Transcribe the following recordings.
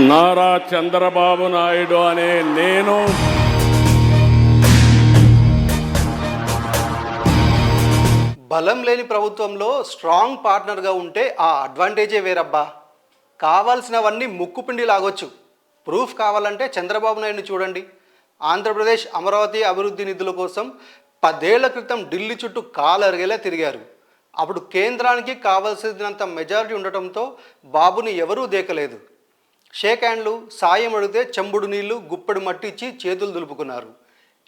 నారా చంద్రబాబు నాయుడు అనే నేను బలం లేని ప్రభుత్వంలో స్ట్రాంగ్ పార్ట్నర్గా ఉంటే ఆ అడ్వాంటేజే వేరబ్బా. కావాల్సినవన్నీ ముక్కుపిండి లాగొచ్చు. ప్రూఫ్ కావాలంటే చంద్రబాబు నాయుడిని చూడండి. ఆంధ్రప్రదేశ్ అమరావతి అభివృద్ధి నిధుల కోసం 10 ఏళ్ల క్రితం ఢిల్లీ చుట్టూ కాలరిగేలా తిరిగారు. అప్పుడు కేంద్రానికి కావాల్సినంత మెజారిటీ ఉండటంతో బాబుని ఎవరూ దేకలేదు. షేక్ హ్యాండ్లు, సాయం అడిగితే చెంబుడు నీళ్లు, గుప్పెడు మట్టి ఇచ్చి చేతులు దులుపుకున్నారు.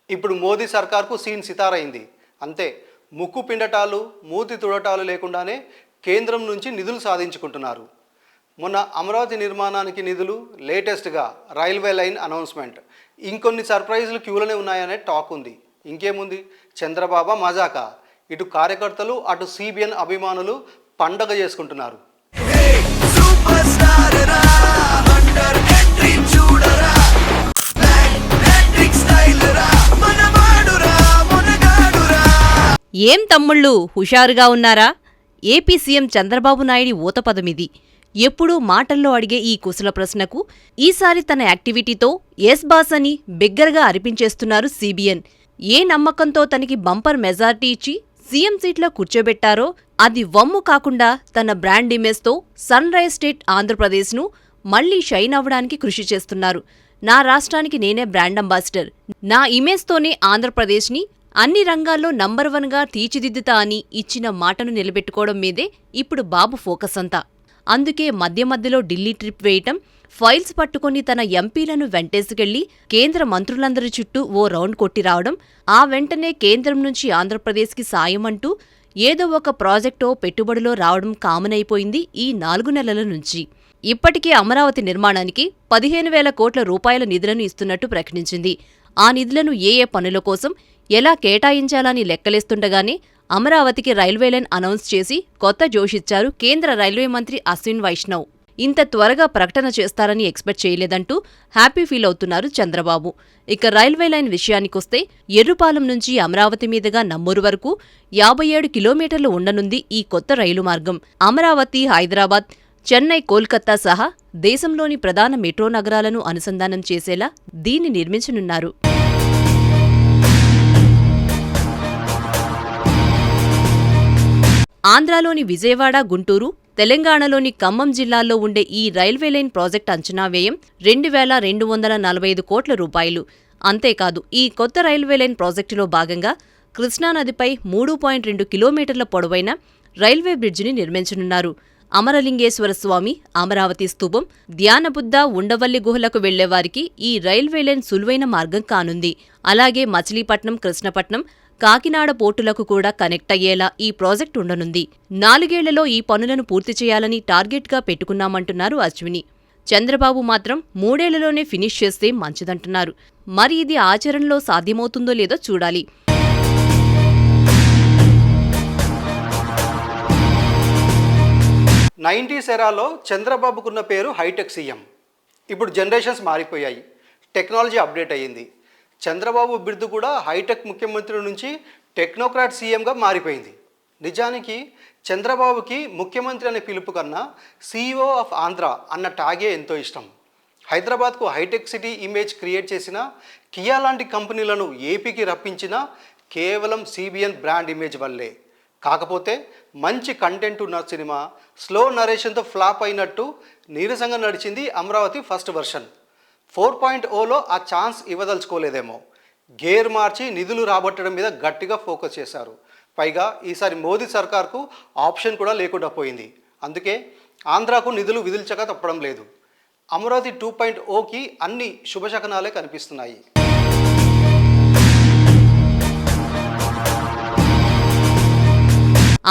ఇప్పుడు మోదీ సర్కార్కు సీన్ సితారైంది. అంతే, ముక్కు పిండటాలు, మూతి తుడటాలు లేకుండానే కేంద్రం నుంచి నిధులు సాధించుకుంటున్నారు. మొన్న అమరావతి నిర్మాణానికి నిధులు, లేటెస్ట్గా రైల్వే లైన్ అనౌన్స్మెంట్, ఇంకొన్ని సర్ప్రైజులు క్యూలోనే ఉన్నాయనే టాక్ ఉంది. ఇంకేముంది, చంద్రబాబు మజాకా. ఇటు కార్యకర్తలు, అటు సిబిఎన్ అభిమానులు పండగ చేసుకుంటున్నారు. ఏం తమ్ముళ్ళు హుషారుగా ఉన్నారా? ఏపీ సీఎం చంద్రబాబు నాయుడి ఊతపదమిది. ఎప్పుడూ మాటల్లో అడిగే ఈ కుశల ప్రశ్నకు ఈసారి తన యాక్టివిటీతో ఎస్ బాస్ అని బిగ్గరగా అరిపించేస్తున్నారు సిబిఎన్. ఏ నమ్మకంతో తనకి బంపర్ మెజార్టీ ఇచ్చి సీఎం సీట్లో కూర్చోబెట్టారో అది వమ్ము కాకుండా తన బ్రాండ్ ఇమేజ్తో సన్ రైజ్ స్టేట్ ఆంధ్రప్రదేశ్ను మళ్లీ షైన్ అవ్వడానికి కృషి చేస్తున్నారు. నా రాష్ట్రానికి నేనే బ్రాండ్ అంబాసిడర్, నా ఇమేజ్తోనే ఆంధ్రప్రదేశ్ని అన్ని రంగాల్లో నంబర్ 1గా తీర్చిదిద్దుతా అని ఇచ్చిన మాటను నిలబెట్టుకోవడం మీదే ఇప్పుడు బాబు ఫోకస్ అంతా. అందుకే మధ్య మధ్యలో ఢిల్లీ ట్రిప్ వేయటం, ఫైల్స్ పట్టుకుని తన ఎంపీలను వెంటేసుకెళ్లి కేంద్ర మంత్రులందరి చుట్టూ ఓ రౌండ్ కొట్టి రావడం, ఆ వెంటనే కేంద్రం నుంచి ఆంధ్రప్రదేశ్కి సాయం అంటూ ఏదో ఒక ప్రాజెక్టో పెట్టుబడిలో రావడం కామన్ అయిపోయింది ఈ 4 నెలల నుంచి. ఇప్పటికే అమరావతి నిర్మాణానికి 15,000 కోట్ల రూపాయల నిధులను ఇస్తున్నట్టు ప్రకటించింది. ఆ నిధులను ఏ పనుల కోసం ఎలా కేటాయించాలని లెక్కలేస్తుండగానే అమరావతికి రైల్వే లైన్ అనౌన్స్ చేసి కొత్త జోషిచ్చారు కేంద్ర రైల్వే మంత్రి అశ్విన్ వైష్ణవ్. ఇంత త్వరగా ప్రకటన చేస్తారని ఎక్స్పెక్ట్ చేయలేదంటూ హ్యాపీ ఫీల్ అవుతున్నారు చంద్రబాబు. ఇక రైల్వే లైన్ విషయానికొస్తే ఎర్రుపాలెం నుంచి అమరావతి మీదుగా నమ్మూరు వరకు 57 కిలోమీటర్లు ఉండనుంది ఈ కొత్త రైలు మార్గం. అమరావతి, హైదరాబాద్, చెన్నై, కోల్కతా సహా దేశంలోని ప్రధాన మెట్రో నగరాలను అనుసంధానం చేసేలా దీన్ని నిర్మించనున్నారు. ఆంధ్రాలోని విజయవాడ, గుంటూరు, తెలంగాణలోని ఖమ్మం జిల్లాల్లో ఉండే ఈ రైల్వే లైన్ ప్రాజెక్టు అంచనా వ్యయం 2,245 కోట్ల రూపాయలు. అంతేకాదు, ఈ కొత్త రైల్వే లైన్ ప్రాజెక్టులో భాగంగా కృష్ణానదిపై 3.2 కిలోమీటర్ల పొడవైన రైల్వే బ్రిడ్జిని నిర్మించనున్నారు. అమరలింగేశ్వర స్వామి, అమరావతి స్తూపం, ధ్యానబుద్ధ, ఉండవల్లి గుహలకు వెళ్లేవారికి ఈ రైల్వే లైన్ సులువైన మార్గం కానుంది. అలాగే మచిలీపట్నం, కృష్ణపట్నం, కాకినాడ పోర్టులకు కూడా కనెక్ట్ అయ్యేలా ఈ ప్రాజెక్టు ఉండనుంది. 4 ఏళ్లలో ఈ పనులను పూర్తి చేయాలని టార్గెట్గా పెట్టుకున్నామంటున్నారు అశ్విని. చంద్రబాబు మాత్రం 3 ఏళ్లలోనే ఫినిష్ చేస్తే మంచిదంటున్నారు. మరి ఇది ఆచరణలో సాధ్యమవుతుందో లేదో చూడాలి. ఎరాలో చంద్రబాబుకున్న పేరు హైటెక్ సీఎం. ఇప్పుడు జనరేషన్స్ మారిపోయాయి, టెక్నాలజీ అప్డేట్ అయ్యింది. చంద్రబాబు బిరుదు కూడా హైటెక్ ముఖ్యమంత్రి నుంచి టెక్నోక్రాట్ సీఎంగా మారిపోయింది. నిజానికి చంద్రబాబుకి ముఖ్యమంత్రి అనే పిలుపు కన్నా CEO ఆఫ్ ఆంధ్ర అన్న ట్యాగే ఎంతో ఇష్టం. హైదరాబాద్కు హైటెక్ సిటీ ఇమేజ్ క్రియేట్ చేసిన కియా లాంటి కంపెనీలను ఏపీకి రప్పించిన కేవలం సిబిఎన్ బ్రాండ్ ఇమేజ్ వల్లే. కాకపోతే మంచి కంటెంట్ ఉన్న సినిమా స్లో నరేషన్తో ఫ్లాప్ అయినట్టు నీరసంగా నడిచింది అమరావతి ఫస్ట్ వర్షన్. 4.0లో ఆ ఛాన్స్ ఇవ్వదలుచుకోలేదేమో. గేర్ మార్చి నిధులు రాబట్టడం మీద గట్టిగా ఫోకస్ చేశారు. పైగా ఈసారి మోదీ సర్కార్కు ఆప్షన్ కూడా లేకుండా పోయింది. అందుకే ఆంధ్రాకు నిధులు విదిల్చక తప్పడం లేదు. అమరావతి 2.0కి అన్ని శుభశకనాలే కనిపిస్తున్నాయి.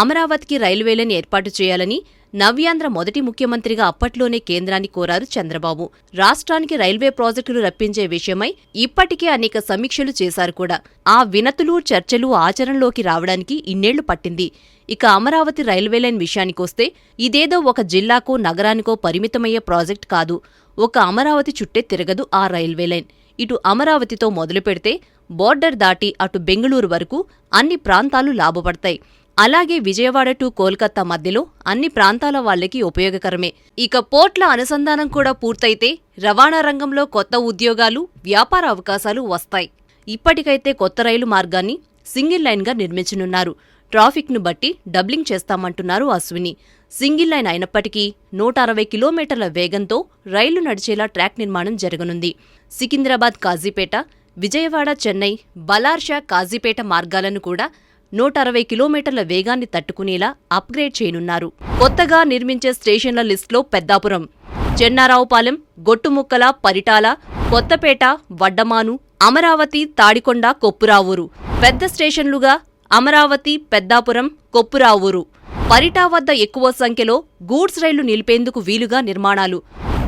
అమరావతికి రైల్వే లైన్ ఏర్పాటు చేయాలని నవ్యాంధ్ర మొదటి ముఖ్యమంత్రిగా అప్పట్లోనే కేంద్రాన్ని కోరారు చంద్రబాబు. రాష్ట్రానికి రైల్వే ప్రాజెక్టులు రప్పించే విషయమై ఇప్పటికే అనేక సమీక్షలు చేశారు కూడా. ఆ వినతులు, చర్చలు ఆచరణలోకి రావడానికి ఇన్నేళ్లు పట్టింది. ఇక అమరావతి రైల్వే లైన్ విషయానికొస్తే ఇదేదో ఒక జిల్లాకో, నగరానికో పరిమితమయ్యే ప్రాజెక్ట్ కాదు. ఒక అమరావతి చుట్టే తిరగదు ఆ రైల్వే లైన్. ఇటు అమరావతితో మొదలుపెడితే బోర్డర్ దాటి అటు బెంగళూరు వరకు అన్ని ప్రాంతాలు లాభపడతాయి. అలాగే విజయవాడ టు కోల్కతా మధ్యలో అన్ని ప్రాంతాల వాళ్లకి ఉపయోగకరమే. ఇక పోర్ట్ల అనుసంధానం కూడా పూర్తయితే రవాణా రంగంలో కొత్త ఉద్యోగాలు, వ్యాపార అవకాశాలు వస్తాయి. ఇప్పటికైతే కొత్త రైలు మార్గాన్ని సింగిల్ లైన్గా నిర్మించనున్నారు. ట్రాఫిక్ను బట్టి డబ్లింగ్ చేస్తామంటున్నారు అశ్విని. సింగిల్ లైన్ అయినప్పటికీ 160 కిలోమీటర్ల వేగంతో రైళ్లు నడిచేలా ట్రాక్ నిర్మాణం జరగనుంది. సికింద్రాబాద్ కాజీపేట, విజయవాడ చెన్నై, బలార్షా కాజీపేట మార్గాలను కూడా 160 కిలోమీటర్ల వేగాన్ని తట్టుకునేలా అప్గ్రేడ్ చేయనున్నారు. కొత్తగా నిర్మించే స్టేషన్ల లిస్టులో పెద్దాపురం, చెన్నారావుపాలెం, గొట్టుముక్కల, పరిటాల, కొత్తపేట, వడ్డమాను, అమరావతి, తాడికొండ, కొప్పురావూరు పెద్ద స్టేషన్లుగా అమరావతి, పెద్దాపురం, కొప్పురావూరు. పరిటా వద్ద ఎక్కువ సంఖ్యలో గూడ్స్ రైళ్లు నిలిపేందుకు వీలుగా నిర్మాణాలు.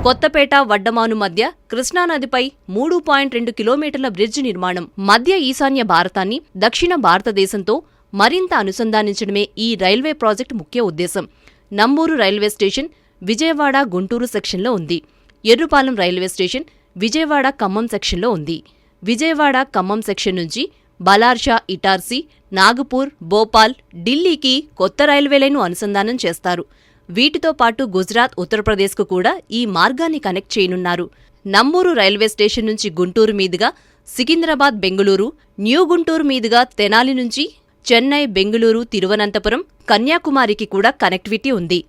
కొత్తపేట, వడ్డమాను మధ్య కృష్ణానదిపై 3.2 కిలోమీటర్ల బ్రిడ్జి నిర్మాణం. మధ్య ఈశాన్య భారతాన్ని దక్షిణ భారతదేశంతో మరింత అనుసంధానించడమే ఈ రైల్వే ప్రాజెక్టు ముఖ్య ఉద్దేశం. నంబూరు రైల్వే స్టేషన్ విజయవాడ గుంటూరు సెక్షన్లో ఉంది. ఎర్రుపాలెం రైల్వే స్టేషన్ విజయవాడ ఖమ్మం సెక్షన్లో ఉంది. విజయవాడ ఖమ్మం సెక్షన్ నుంచి బలార్షా, ఇటార్సీ, నాగపూర్, భోపాల్, ఢిల్లీకి కొత్త రైల్వే లైను అనుసంధానం చేస్తారు. వీటితో పాటు గుజరాత్, ఉత్తరప్రదేశ్కు కూడా ఈ మార్గాన్ని కనెక్ట్ చేయనున్నారు. నంబూరు రైల్వే స్టేషన్ నుంచి గుంటూరు మీదుగా సికింద్రాబాద్, బెంగుళూరు, న్యూ గుంటూరు మీదుగా తెనాలి నుంచి చెన్నై, బెంగుళూరు, తిరువనంతపురం, కన్యాకుమారికి కూడా కనెక్టివిటీ ఉంది.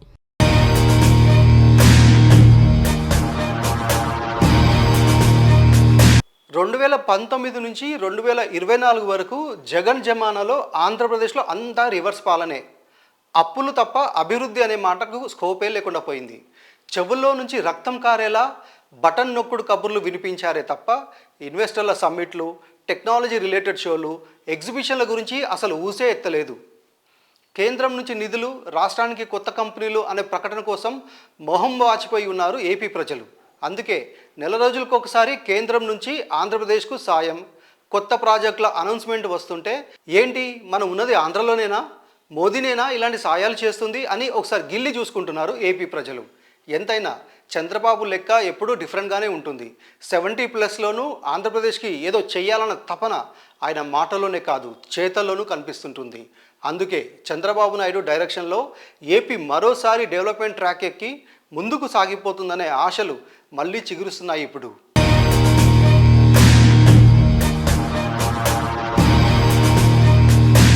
2019 నుంచి 2024 వరకు జగన్ జమానాలో ఆంధ్రప్రదేశ్లో అంతా రివర్స్ పాలనే. అప్పులు తప్ప అభివృద్ధి అనే మాటకు స్కోపే లేకుండా పోయింది. చెవుల్లో నుంచి రక్తం కారేలా బటన్ నొక్కుడు కబుర్లు వినిపించారే తప్ప ఇన్వెస్టర్ల సమ్మిట్లు, టెక్నాలజీ రిలేటెడ్ షోలు, ఎగ్జిబిషన్ల గురించి అసలు ఊసే ఎత్తలేదు. కేంద్రం నుంచి నిధులు, రాష్ట్రానికి కొత్త కంపెనీలు అనే ప్రకటన కోసం మొహం వాచిపోయి ఉన్నారు ఏపీ ప్రజలు. అందుకే నెల రోజులకు ఒకసారి కేంద్రం నుంచి ఆంధ్రప్రదేశ్కు సాయం, కొత్త ప్రాజెక్టుల అనౌన్స్మెంట్ వస్తుంటే ఏంటి మనం ఉన్నది ఆంధ్రలోనేనా, మోదీనేనా ఇలాంటి సాయాలు చేస్తుంది అని ఒకసారి గిల్లి చూసుకుంటున్నారు ఏపీ ప్రజలు. ఎంతైనా చంద్రబాబు లెక్క ఎప్పుడూ డిఫరెంట్గానే ఉంటుంది. 70+లోనూ ఆంధ్రప్రదేశ్కి ఏదో చెయ్యాలన్న తపన ఆయన మాటల్లోనే కాదు చేతల్లోనూ కనిపిస్తుంటుంది. అందుకే చంద్రబాబు నాయుడు డైరెక్షన్లో ఏపీ మరోసారి డెవలప్మెంట్ ట్రాక్ ఎక్కి ముందుకు సాగిపోతుందనే ఆశలు మళ్ళీ చిగురుస్తున్నాయి ఇప్పుడు.